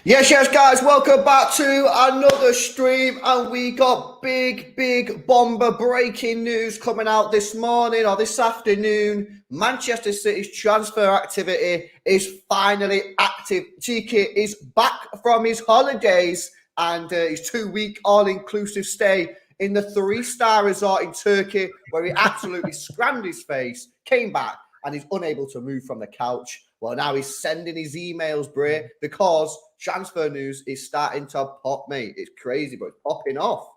Yes, guys, welcome back to another stream, and we got big bomber breaking news coming out this morning or this afternoon. Manchester City's transfer activity is finally active. Tiki is back from his holidays and his 2-week all-inclusive stay in the 3-star resort in Turkey, where he absolutely scrammed his face, came back, and he's unable to move from the couch. Well, now he's sending his emails, Bray, because transfer news is starting to pop, mate. It's crazy, but it's popping off.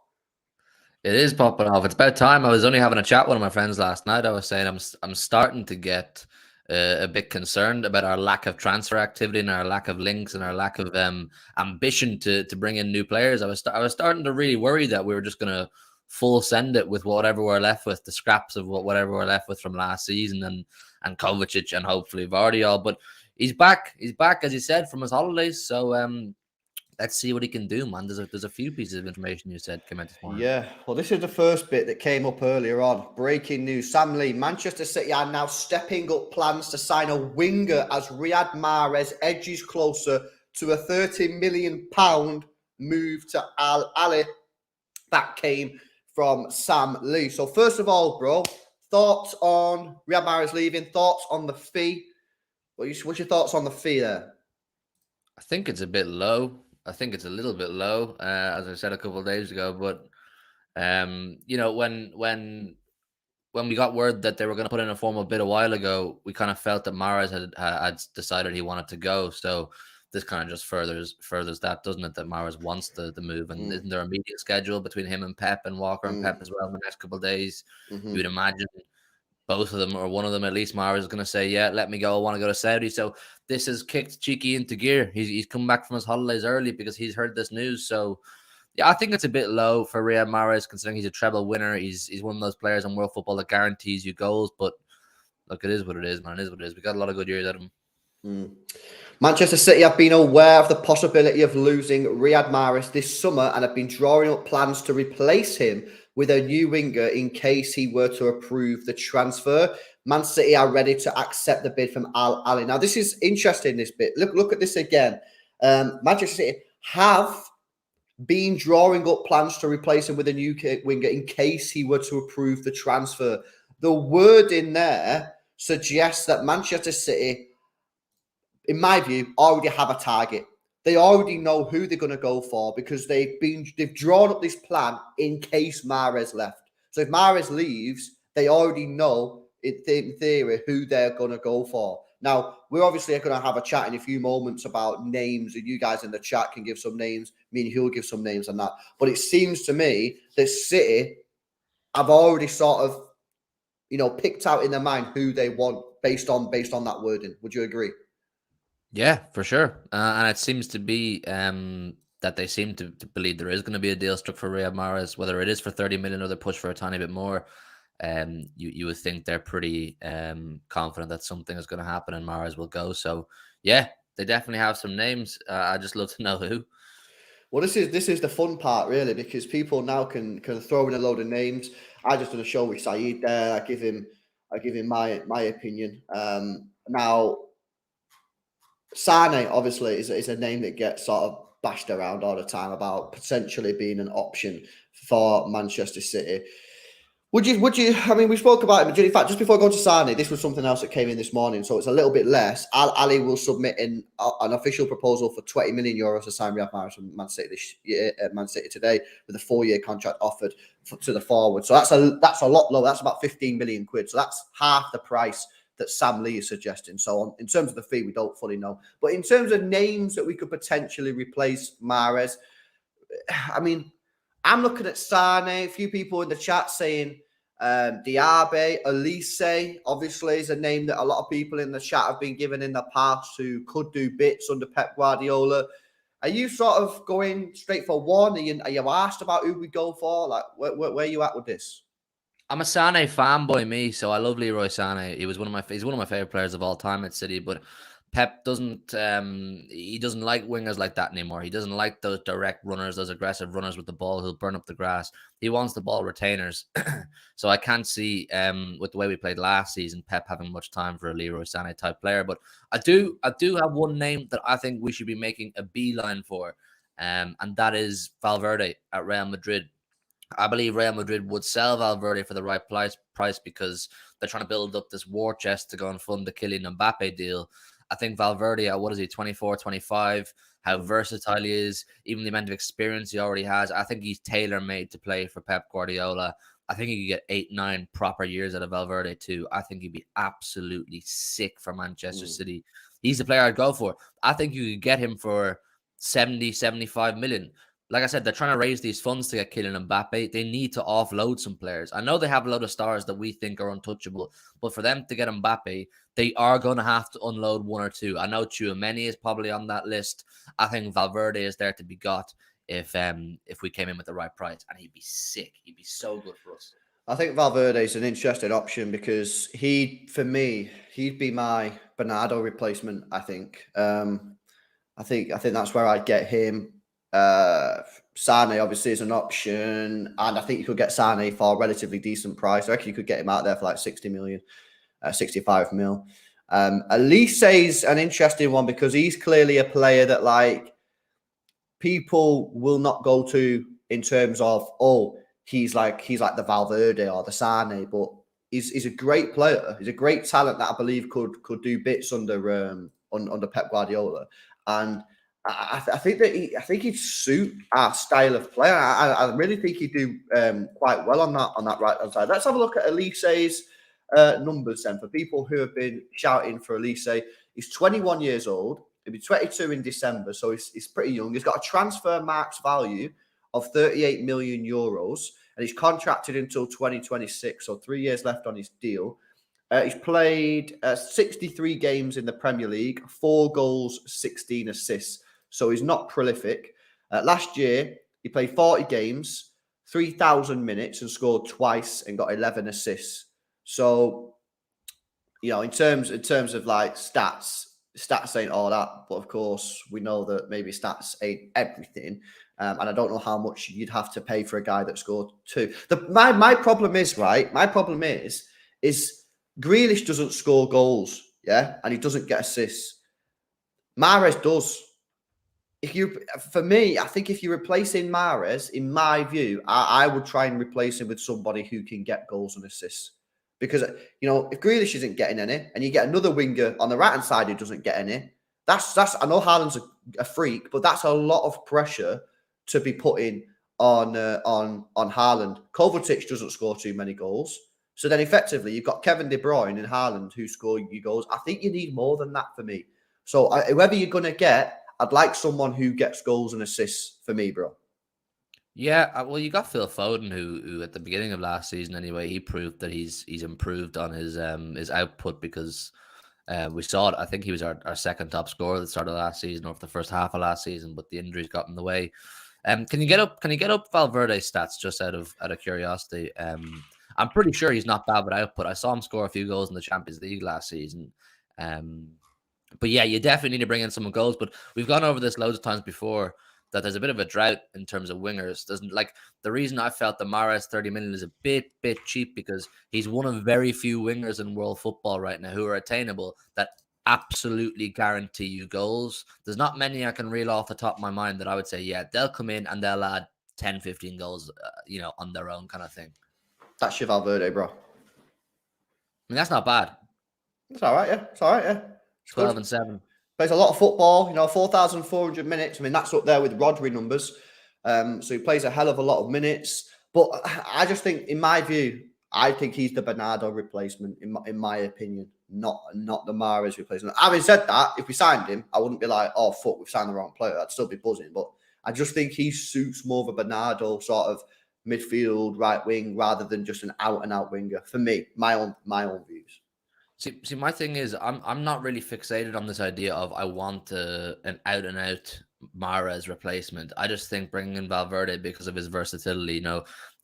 It is popping off. It's about time. I was only having a chat with one of my friends last night. I was saying I'm starting to get a bit concerned about our lack of transfer activity and our lack of links and our lack of ambition to bring in new players. I was starting to really worry that we were just going to full send it with whatever we're left with, the scraps of whatever we're left with from last season and Kovacic and hopefully Vardiol. But he's back. He's back, as you said, from his holidays. So let's see what he can do, man. There's a few pieces of information you said came out this morning. Yeah, well, this is the first bit that came up earlier on. Breaking news. Sam Lee, Manchester City are now stepping up plans to sign a winger as Riyad Mahrez edges closer to a £30 million move to Al Ahly. That came from Sam Lee. So first of all, bro, thoughts on Riyad Mahrez leaving? Thoughts on the fee? What's your thoughts on the fee there? I think it's a bit low. I think it's a little bit low, as I said a couple of days ago. But you know, when we got word that they were going to put in a formal bid a while ago, we kind of felt that Mahrez had decided he wanted to go. So this kind of just furthers that, doesn't it? That Mahrez wants the move, and isn't there a media schedule between him and Pep and Walker and Pep as well in the next couple of days? You would imagine both of them, or one of them at least, Mahrez is going to say, yeah, let me go. I want to go to Saudi. So this has kicked Cheeky into gear. He's come back from his holidays early because he's heard this news. So yeah, I think it's a bit low for Riyad Mahrez, considering he's a treble winner. He's one of those players in world football that guarantees you goals. But look, it is what it is, man. It is what it is. We got a lot of good years out of him. Manchester City have been aware of the possibility of losing Riyad Mahrez this summer and have been drawing up plans to replace him with a new winger in case he were to approve the transfer. Man City are ready to accept the bid from Al Ahly. Now, this is interesting, this bit. Look at this again. Manchester City have been drawing up plans to replace him with a new winger in case he were to approve the transfer. The word in there suggests that Manchester City, in my view, already have a target. They already know who they're going to go for because they've drawn up this plan in case Mahrez left. So if Mahrez leaves, they already know in theory who they're going to go for. Now, we're obviously going to have a chat in a few moments about names, and you guys in the chat can give some names. Me and Hugh will give some names on that. But it seems to me that City have already sort of, picked out in their mind who they want based on that wording. Would you agree? Yeah, for sure. And it seems to be that they seem to believe there is going to be a deal struck for Riyad Mahrez, whether it is for 30 million or they push for a tiny bit more. You would think they're pretty confident that something is going to happen and Mahrez will go. So yeah, they definitely have some names. I just love to know who. Well, this is the fun part, really, because people now can throw in a load of names. I just did a show with Saeed there. I give him my opinion. Now, Sane obviously is a name that gets sort of bashed around all the time about potentially being an option for Manchester City. Would you? I mean, we spoke about it, but in fact, just before I go to Sane, this was something else that came in this morning, so it's a little bit less. Ali will submit an official proposal for 20 million euros to sign Riyad Mahrez from Man City this year, Man City today, with a 4-year contract offered to the forward. So that's a lot lower. That's about 15 million quid. So that's half the price that Sam Lee is suggesting. So in terms of the fee, we don't fully know. But in terms of names that we could potentially replace Mahrez, I mean, I'm looking at Sane. A few people in the chat saying Diaby, Elise, obviously, is a name that a lot of people in the chat have been given in the past who could do bits under Pep Guardiola. Are you sort of going straight for one? Are you asked about who we go for? Like, where are you at with this? I'm a Sané fanboy, me, so I love Leroy Sané. He's one of my favorite players of all time at City. But Pep doesn't he doesn't like wingers like that anymore. He doesn't like those direct runners, those aggressive runners with the ball who'll burn up the grass. He wants the ball retainers. So I can't see with the way we played last season, Pep having much time for a Leroy Sané type player. But I do have one name that I think we should be making a beeline for, and that is Valverde at Real Madrid. I believe Real Madrid would sell Valverde for the right price because they're trying to build up this war chest to go and fund the Kylian Mbappe deal. I think Valverde at, what is he, 24, 25, how versatile he is, even the amount of experience he already has. I think he's tailor-made to play for Pep Guardiola. I think he could get 8, 9 proper years out of Valverde too. I think he'd be absolutely sick for Manchester City. He's the player I'd go for. I think you could get him for 70, 75 million. Like I said, they're trying to raise these funds to get Kylian Mbappe. They need to offload some players. I know they have a lot of stars that we think are untouchable, but for them to get Mbappe, they are going to have to unload one or two. I know Tchouaméni is probably on that list. I think Valverde is there to be got if we came in with the right price, and he'd be sick. He'd be so good for us. I think Valverde is an interesting option because for me, he'd be my Bernardo replacement. I think that's where I'd get him. Sane obviously is an option, and I think you could get Sane for a relatively decent price. I reckon you could get him out there for like 60 million, 65 mil. Elise is an interesting one because he's clearly a player that like people will not go to in terms of, oh, he's like the Valverde or the Sane, but he's a great player. He's a great talent that I believe could do bits under Pep Guardiola, and I think he'd suit our style of play. I really think he'd do quite well on that right hand side. Let's have a look at Elise's numbers then for people who have been shouting for Elise. He's 21 years old. He'll be 22 in December, so he's pretty young. He's got a transfer marks value of 38 million euros, and he's contracted until 2026, so 3 years left on his deal. He's played 63 games in the Premier League, 4 goals, 16 assists. So he's not prolific. Last year, he played 40 games, 3,000 minutes, and scored twice and got 11 assists. So, in terms of like stats ain't all that. But of course, we know that maybe stats ain't everything. And I don't know how much you'd have to pay for a guy that scored 2. My problem is, right? My problem is Grealish doesn't score goals, yeah? And he doesn't get assists. Mahrez does. for me, I think if you're replacing Mahrez, in my view, I would try and replace him with somebody who can get goals and assists. Because, if Grealish isn't getting any, and you get another winger on the right hand side who doesn't get any, that's. I know Haaland's a freak, but that's a lot of pressure to be putting on Haaland. Kovacic doesn't score too many goals, so then effectively you've got Kevin De Bruyne and Haaland who score you goals. I think you need more than that for me. So whoever you're going to get, I'd like someone who gets goals and assists for me, bro. Yeah, well, you got Phil Foden, who at the beginning of last season, anyway, he proved that he's improved on his output because we saw it. I think he was our second top scorer at the start of last season, or for the first half of last season, but the injuries got in the way. Can you get up Valverde's stats just out of curiosity? I'm pretty sure he's not bad with output. I saw him score a few goals in the Champions League last season. But yeah, you definitely need to bring in some goals. But we've gone over this loads of times before that there's a bit of a drought in terms of wingers. Doesn't like the reason I felt the Mahrez 30 million is a bit cheap because he's one of very few wingers in world football right now who are attainable that absolutely guarantee you goals. There's not many I can reel off the top of my mind that I would say, yeah, they'll come in and they'll add 10, 15 goals, on their own kind of thing. That's your Valverde, bro. I mean, that's not bad. It's all right, yeah. It's all right, yeah. It's 12 good. and 7. Plays a lot of football, 4,400 minutes. I mean, that's up there with Rodri numbers. So he plays a hell of a lot of minutes. But I just think, in my view, I think he's the Bernardo replacement, in my opinion, not the Mahrez replacement. Having said that, if we signed him, I wouldn't be like, oh, fuck, we've signed the wrong player. I'd still be buzzing. But I just think he suits more of a Bernardo sort of midfield, right wing, rather than just an out-and-out winger. For me, my own views. See, my thing is, I'm not really fixated on this idea of I want an out and out Mahrez replacement. I just think bringing in Valverde because of his versatility.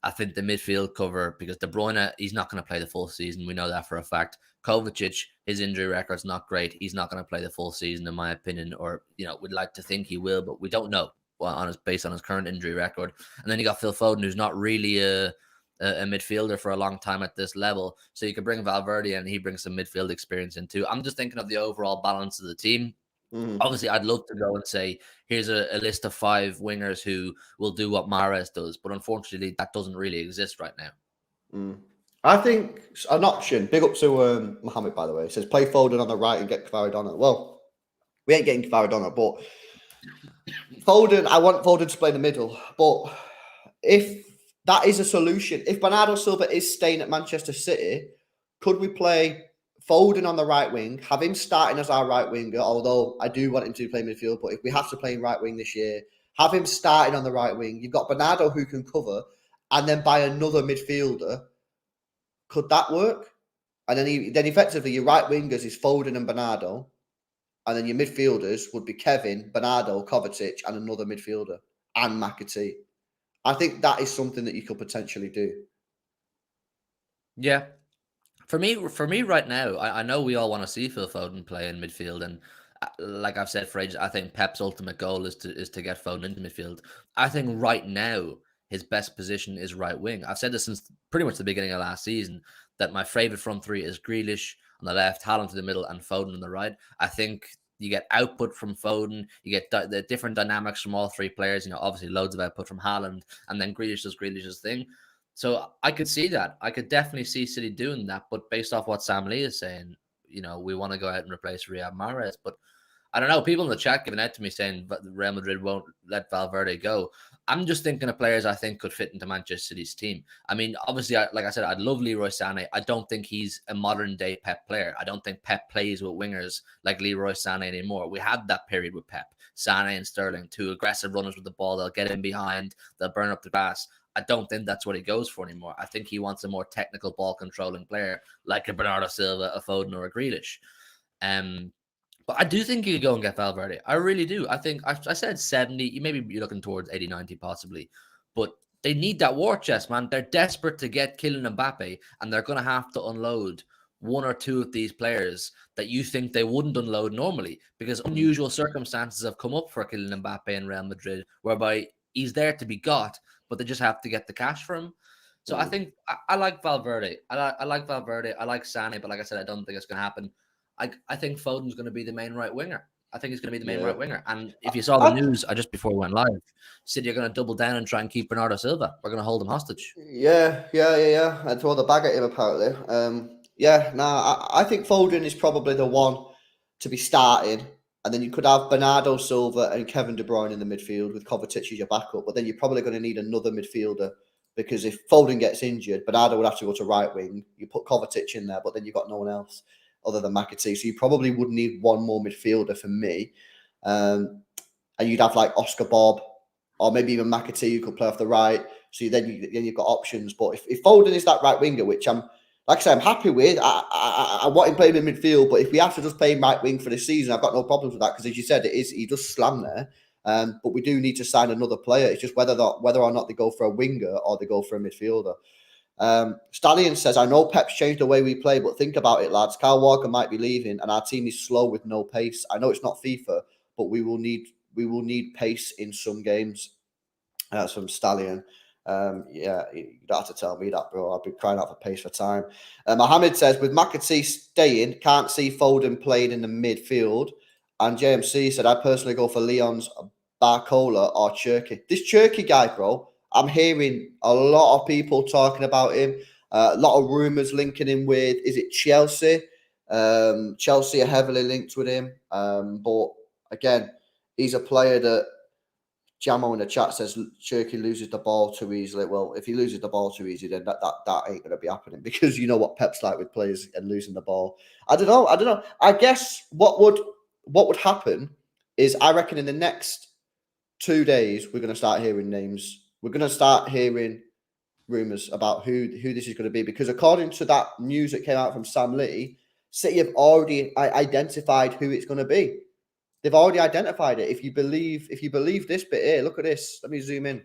I think the midfield cover, because De Bruyne, he's not going to play the full season. We know that for a fact. Kovacic, his injury record's not great. He's not going to play the full season, in my opinion. Or we'd like to think he will, but we don't know. Well, based on his current injury record. And then you got Phil Foden, who's not really a midfielder for a long time at this level. So you could bring Valverde and he brings some midfield experience in too. I'm just thinking of the overall balance of the team. Obviously, I'd love to go and say, here's a list of 5 wingers who will do what Mahrez does. But unfortunately, that doesn't really exist right now. I think an option, big up to Mohammed, by the way, says play Foden on the right and get Kvaradona. Well, we ain't getting Kvaradona, but Foden, I want Foden to play in the middle. But if that is a solution, if Bernardo Silva is staying at Manchester City, could we play Foden on the right wing, have him starting as our right winger, although I do want him to play midfield, but if we have to play in right wing this year, have him starting on the right wing. You've got Bernardo who can cover, and then buy another midfielder. Could that work? And then effectively your right wingers is Foden and Bernardo, and then your midfielders would be Kevin, Bernardo, Kovacic, and another midfielder, and McAtee. I think that is something that you could potentially do. Yeah. For me right now, I know we all want to see Phil Foden play in midfield, and like I've said for ages, I think Pep's ultimate goal is to get Foden into midfield. I think right now his best position is right wing. I've said this since pretty much the beginning of last season that my favorite front three is Grealish on the left, Haaland to the middle, and Foden on the right. I think you get output from Foden, you get the different dynamics from all 3 players. Obviously loads of output from Haaland, and then Grealish does Grealish's thing. So I could see that. I could definitely see City doing that. But based off what Sam Lee is saying, we want to go out and replace Riyad Mahrez. But I don't know. People in the chat giving out to me saying Real Madrid won't let Valverde go. I'm just thinking of players I think could fit into Manchester City's team. I mean, obviously, like I said, I'd love Leroy Sané. I don't think he's a modern day Pep player. I don't think Pep plays with wingers like Leroy Sané anymore. We had that period with Pep, Sané and Sterling, 2 aggressive runners with the ball. They'll get in behind. They'll burn up the grass. I don't think that's what he goes for anymore. I think he wants a more technical ball controlling player like a Bernardo Silva, a Foden, or a Grealish. But I do think you could go and get Valverde. I really do. I think I said 70. Maybe you're looking towards 80, 90 possibly. But they need that war chest, man. They're desperate to get Kylian Mbappe, and they're going to have to unload 1 or 2 of these players that you think they wouldn't unload normally, because unusual circumstances have come up for Kylian Mbappe in Real Madrid, whereby he's there to be got, but they just have to get the cash for him. So I think I like Valverde. I like Valverde. I like Sané, but like I said, I don't think it's going to happen. I think Foden's going to be the main right winger. I think he's going to be the main Yeah. right winger. And if you saw the news just before we went live, City are going to double down and try and keep Bernardo Silva. We're going to hold him hostage. Yeah. And throw the bag at him apparently. I think Foden is probably the one to be starting, and then you could have Bernardo Silva and Kevin De Bruyne in the midfield with Kovacic as your backup. But then you're probably going to need another midfielder because if Foden gets injured, Bernardo would have to go to right wing. You put Kovacic in there, but then you've got no one else other than McAtee. So you probably would need one more midfielder for me. And you'd have like Oscar Bob or maybe even McAtee who could play off the right. So then you've got options. But if Foden is that right winger, which like I say, I'm happy with. I want him playing in midfield, but if we have to just play him right wing for this season, I've got no problems with that because, as you said, he does slam there. But we do need to sign another player. It's just whether or not they go for a winger or they go for a midfielder. Stallion says, I know Pep's changed the way we play, but think about it, lads. Kyle Walker might be leaving, and our team is slow with no pace. I know it's not FIFA, but we will need pace in some games. That's from Stallion. You don't have to tell me that, bro. I've been crying out for pace for time. Mohammed says, with McAtee staying, can't see Foden playing in the midfield. And JMC said, I'd personally go for Leon's Barcola or Cherky. This Cherky guy, bro, I'm hearing a lot of people talking about him. A lot of rumours linking him with, is it Chelsea? Chelsea are heavily linked with him. But again, he's a player that Jamo in the chat says Cherky loses the ball too easily. Well, if he loses the ball too easy, then that ain't going to be happening because you know what Pep's like with players and losing the ball. I don't know. I guess what would happen is I reckon in the next 2 days we're going to start hearing names. We're going to start hearing rumours about who this is going to be because according to that news that came out from Sam Lee, City have already identified who it's going to be. They've already identified it. If you believe this bit here, look at this. Let me zoom in.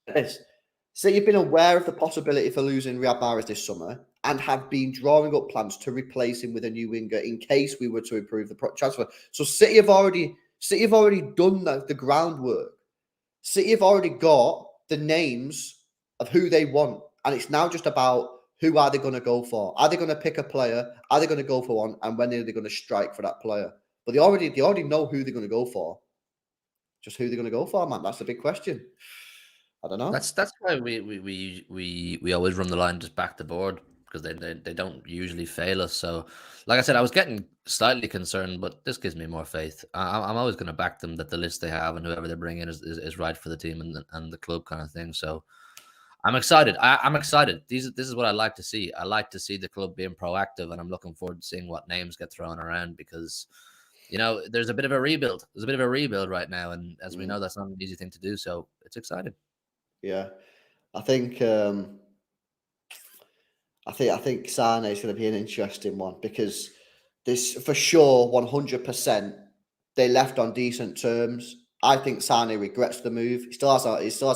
This. So you've been aware of the possibility for losing Riyad Mahrez this summer and have been drawing up plans to replace him with a new winger in case we were to improve the transfer. So City have already done the groundwork. City have already got the names of who they want, and it's now just about who are they going to go for? Are they going to pick a player? Are they going to go for one? And when are they going to strike for that player? But they already know who they're going to go for. Just who they're going to go for, man. That's the big question. I don't know. That's why we always run the line just back the board because they don't usually fail us. So, like I said, I was getting slightly concerned, but this gives me more faith. I'm always going to back them that the list they have and whoever they bring in is right for the team and the club kind of thing. So, I'm excited. I'm excited. This is what I like to see. I like to see the club being proactive, and I'm looking forward to seeing what names get thrown around because there's a bit of a rebuild. There's a bit of a rebuild right now, and as we know, that's not an easy thing to do. So it's exciting. Yeah, I think Sane is going to be an interesting one because this for sure 100% they left on decent terms. I think Sane regrets the move. He still has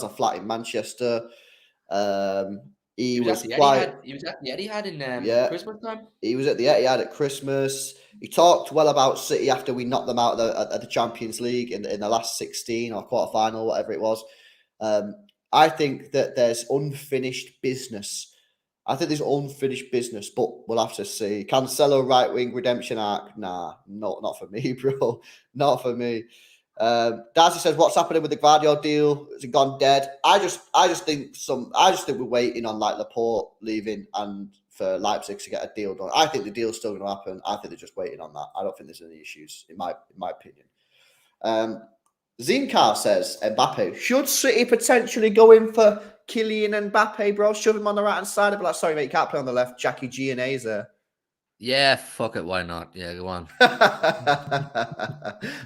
a flat in Manchester. He was at the Etihad in Christmas time. He was at the Etihad at Christmas. He talked well about City after we knocked them out of the Champions League in the last 16 or quarterfinal, whatever it was. I think that there's unfinished business. But we'll have to see. Cancelo right wing redemption arc? Nah, not for me, bro. Not for me. Darcy says, "What's happening with the Guardiola deal? Has it gone dead?" I just think we're waiting on like Laporte leaving and for Leipzig to get a deal done. I think the deal's still going to happen. I think they're just waiting on that. I don't think there's any issues in my opinion. Zinkar says, Mbappe, should City potentially go in for Kylian Mbappe, bro? Shove him on the right hand side. I'd be like, sorry, mate, you can't play on the left. Jackie G and A's there. Yeah, fuck it. Why not? Yeah, go on.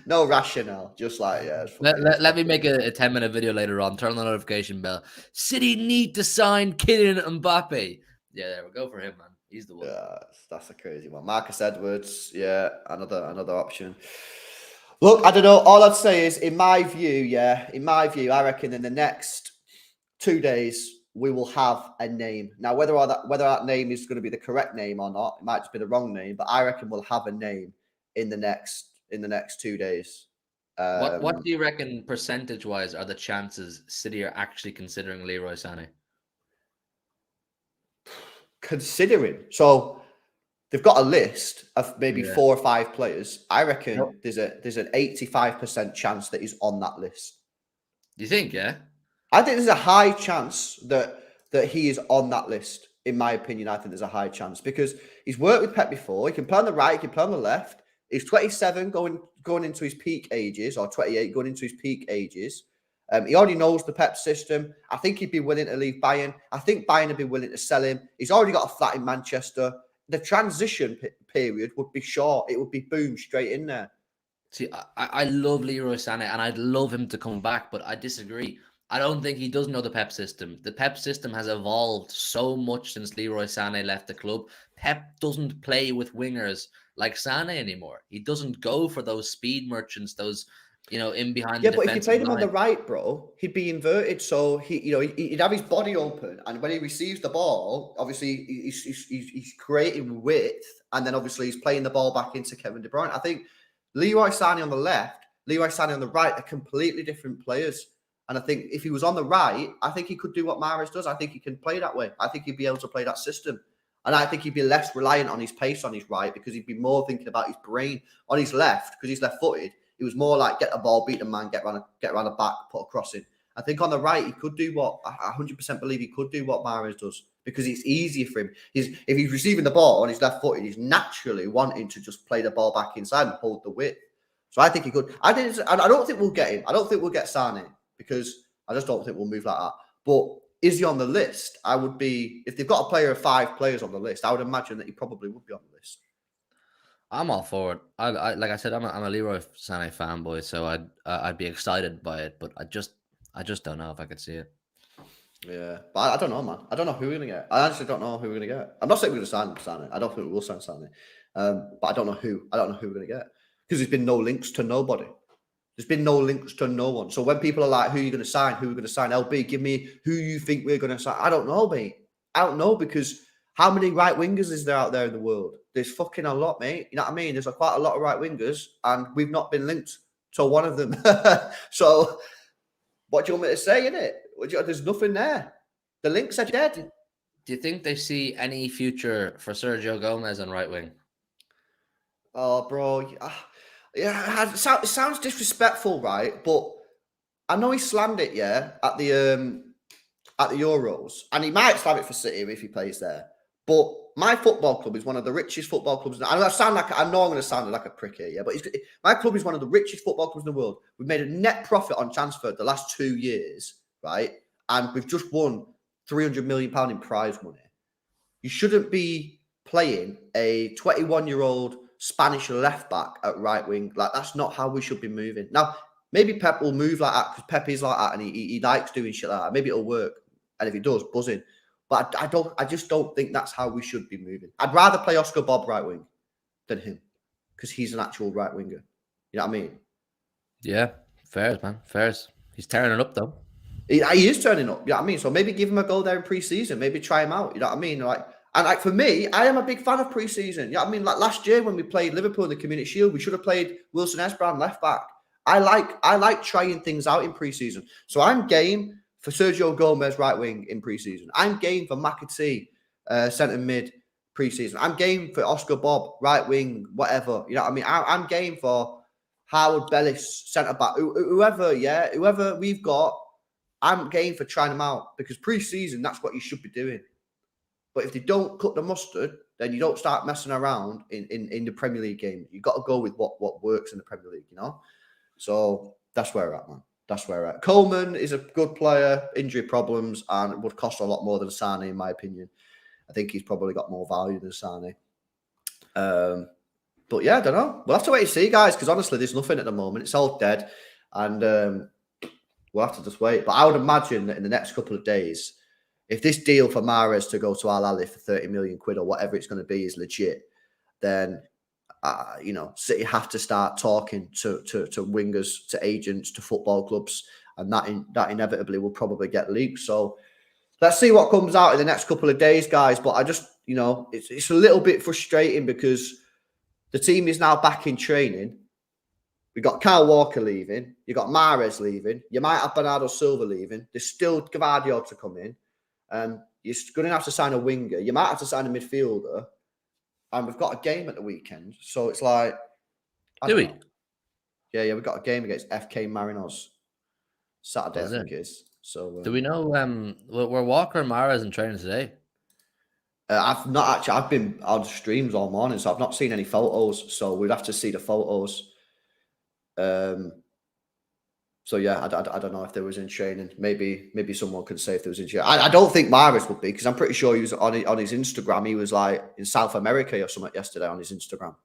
No rationale. Just like, yeah. Let me make a 10-minute video later on. Turn on the notification bell. City need to sign Kylian Mbappe. Yeah, there we go for him, man. He's the one. Yeah, that's a crazy one. Marcus Edwards. Yeah, another option. Look, I don't know. All I'd say is, in my view, I reckon in the next 2 days we will have a name. Now, whether that name is going to be the correct name or not, it might just be the wrong name. But I reckon we'll have a name in the next 2 days. What do you reckon percentage-wise are the chances City are actually considering Leroy Sané? Considering, so they've got a list of maybe Yeah. 4 or 5 players. I reckon Yep. there's an 85% chance that he's on that list. You think, yeah? I think there's a high chance that he is on that list. In my opinion, I think there's a high chance because he's worked with Pep before. He can play on the right, he can play on the left. He's 27 going into his peak ages, or 28 going into his peak ages. He already knows the Pep system. I think he'd be willing to leave Bayern. I think Bayern would be willing to sell him. He's already got a flat in Manchester. The transition period would be short. It would be boom straight in there. See, I love Leroy Sané and I'd love him to come back, but I disagree. I don't think he does know the Pep system. The Pep system has evolved so much since Leroy Sané left the club. Pep doesn't play with wingers like Sané anymore. He doesn't go for those speed merchants, those, in behind Yeah, the but if you defensive played him on line. the right, bro, he'd be inverted. So he'd have his body open, and when he receives the ball, obviously he's creating width, and then obviously he's playing the ball back into Kevin De Bruyne. I think Leroy Sané on the left, Leroy Sané on the right are completely different players. And I think if he was on the right, I think he could do what Mahrez does. I think he can play that way. I think he'd be able to play that system. And I think he'd be less reliant on his pace on his right because he'd be more thinking about his brain. On his left, because he's left-footed, he was more like get the ball, beat the man, get around the back, put a cross in. I think on the right, he could do what I 100% believe he could do what Mahrez does because it's easier for him. If he's receiving the ball on his left-footed, he's naturally wanting to just play the ball back inside and hold the width. So I think he could. I don't think we'll get him. I don't think we'll get Sané because I just don't think we'll move like that. But is he on the list? I would be, if they've got a player of 5 players on the list, I would imagine that he probably would be on the list. I'm all for it. I like I said, I'm a Leroy Sané fanboy, so I'd be excited by it, but I just don't know if I could see it. Yeah, but I don't know, man. I don't know who we're gonna get. I honestly don't know who we're gonna get. I'm not saying we're gonna sign Sané. I don't think we will sign Sané. But I don't know who. I don't know who we're gonna get because there's been no links to nobody. There's been no links to no one. So when people are like, who are you going to sign? Who are we going to sign? LB, give me who you think we're going to sign. I don't know, mate. I don't know because how many right wingers is there out there in the world? There's fucking a lot, mate. You know what I mean? There's quite a lot of right wingers and we've not been linked to one of them. So what do you want me to say, innit? There's nothing there. The links are dead. Do you think they see any future for Sergio Gomez on right wing? Oh, bro. Yeah, it sounds disrespectful, right? But I know he slammed it, yeah, at the Euros, and he might slam it for City if he plays there. But my football club is one of the richest football clubs. I know I'm going to sound like a prick here, yeah, but my club is one of the richest football clubs in the world. We've made a net profit on transfer the last 2 years, right? And we've just won £300 million in prize money. You shouldn't be playing a 21-year-old Spanish left back at right wing. Like, that's not how we should be moving. Now, maybe Pep will move like that because Pep is like that and he likes doing shit like that. Maybe it'll work. And if it does, buzzing. But I just don't think that's how we should be moving. I'd rather play Oscar Bob right wing than him because he's an actual right winger. You know what I mean? Yeah, fairs, man. Fairs. He's tearing it up, though. He is turning up. You know what I mean? So maybe give him a go there in pre-season. Maybe try him out. You know what I mean? And for me, I am a big fan of pre-season. You know what I mean? Like last year when we played Liverpool in the Community Shield, we should have played Wilson Esbran left back. I like trying things out in pre-season. So I'm game for Sergio Gomez right wing in pre-season. I'm game for McAtee centre mid pre-season. I'm game for Oscar Bob right wing, whatever. You know what I mean? I'm game for Howard Bellis centre back. Whoever we've got, I'm game for trying them out because pre-season, that's what you should be doing. But if they don't cut the mustard, then you don't start messing around in the Premier League game. You've got to go with what works in the Premier League, you know? So that's where we're at, man. That's where we're at. Coleman is a good player, injury problems, and would cost a lot more than Sané, in my opinion. I think he's probably got more value than Sané. But yeah, I don't know. We'll have to wait and see, guys, because honestly, there's nothing at the moment. It's all dead. And we'll have to just wait. But I would imagine that in the next couple of days, if this deal for Mahrez to go to Al Ahly for 30 million quid or whatever it's going to be is legit, then City have to start talking to wingers, to agents, to football clubs, and that inevitably will probably get leaked. So let's see what comes out in the next couple of days, guys. But I just, it's a little bit frustrating because the team is now back in training. We got Kyle Walker leaving. You got Mahrez leaving. You might have Bernardo Silva leaving. There's still Gvardiol to come in. You're going to have to sign a winger. You might have to sign a midfielder. and we've got a game at the weekend. So it's like, Do we? Yeah, we've got a game against FK Marinos Saturday, I think it is. So do we know? Were Walker and Mahrez in training today? I've not actually. I've been on streams all morning, so I've not seen any photos. So we'd have to see the photos. So yeah, I don't know if there was in training. Maybe someone could say if there was in training. I don't think Mahrez would be, because I'm pretty sure he was on his Instagram. He was like in South America or something yesterday on his Instagram.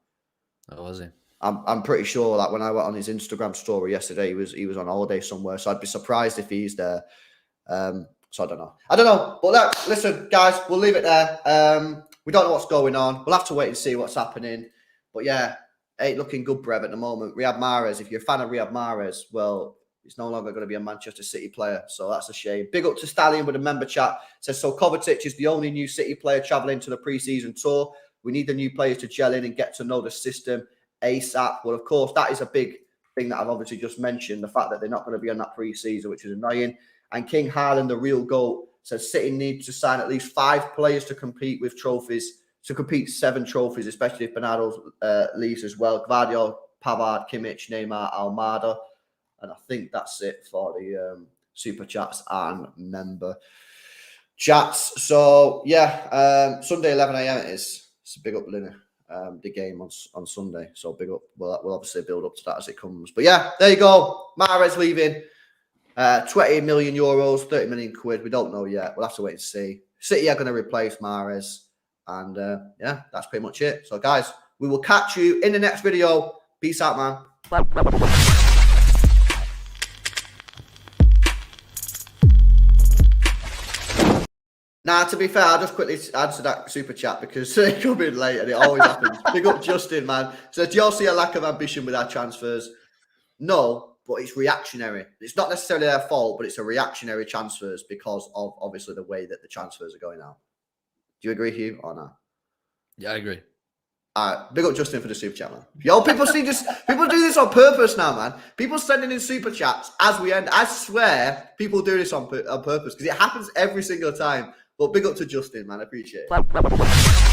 Oh, was he? I'm pretty sure that when I went on his Instagram story yesterday, he was on holiday somewhere. So I'd be surprised if he's there. So I don't know. But listen, guys, we'll leave it there. We don't know what's going on. We'll have to wait and see what's happening. But yeah, ain't looking good, Brev, at the moment. Riyad Mahrez, if you're a fan of Riyad Mahrez, well, he's no longer going to be a Manchester City player. So that's a shame. Big up to Stallion with a member chat. Says, so Kovacic is the only new City player travelling to the pre-season tour. We need the new players to gel in and get to know the system ASAP. Well, of course, that is a big thing that I've obviously just mentioned, the fact that they're not going to be on that pre-season, which is annoying. And King Haaland, the real GOAT, says City needs to sign at least 5 players to compete with trophies, to compete 7 trophies, especially if Bernardo leaves as well. Gvardiol, Pavard, Kimmich, Neymar, Almada. And I think that's it for the super chats and member chats. So, yeah, Sunday, 11 a.m. it is. It's a big up, Linner. The game on Sunday. So, big up. We'll obviously build up to that as it comes. But, yeah, there you go. Mahrez leaving. 20 million euros, 30 million quid. We don't know yet. We'll have to wait and see. City are going to replace Mahrez. And, yeah, that's pretty much it. So, guys, we will catch you in the next video. Peace out, man. Nah, to be fair, I'll just quickly answer that super chat because it come in late and it always happens. Big up Justin, man. So, do you all see a lack of ambition with our transfers? No, but it's reactionary. It's not necessarily their fault, but it's a reactionary transfers because of obviously the way that the transfers are going out. Do you agree, Hugh, or not? Yeah, I agree. All right, big up Justin for the super chat, man. Yo, people do this on purpose now, man. People sending in super chats as we end. I swear, people do this on purpose because it happens every single time. But big up to Justin, man. I appreciate it.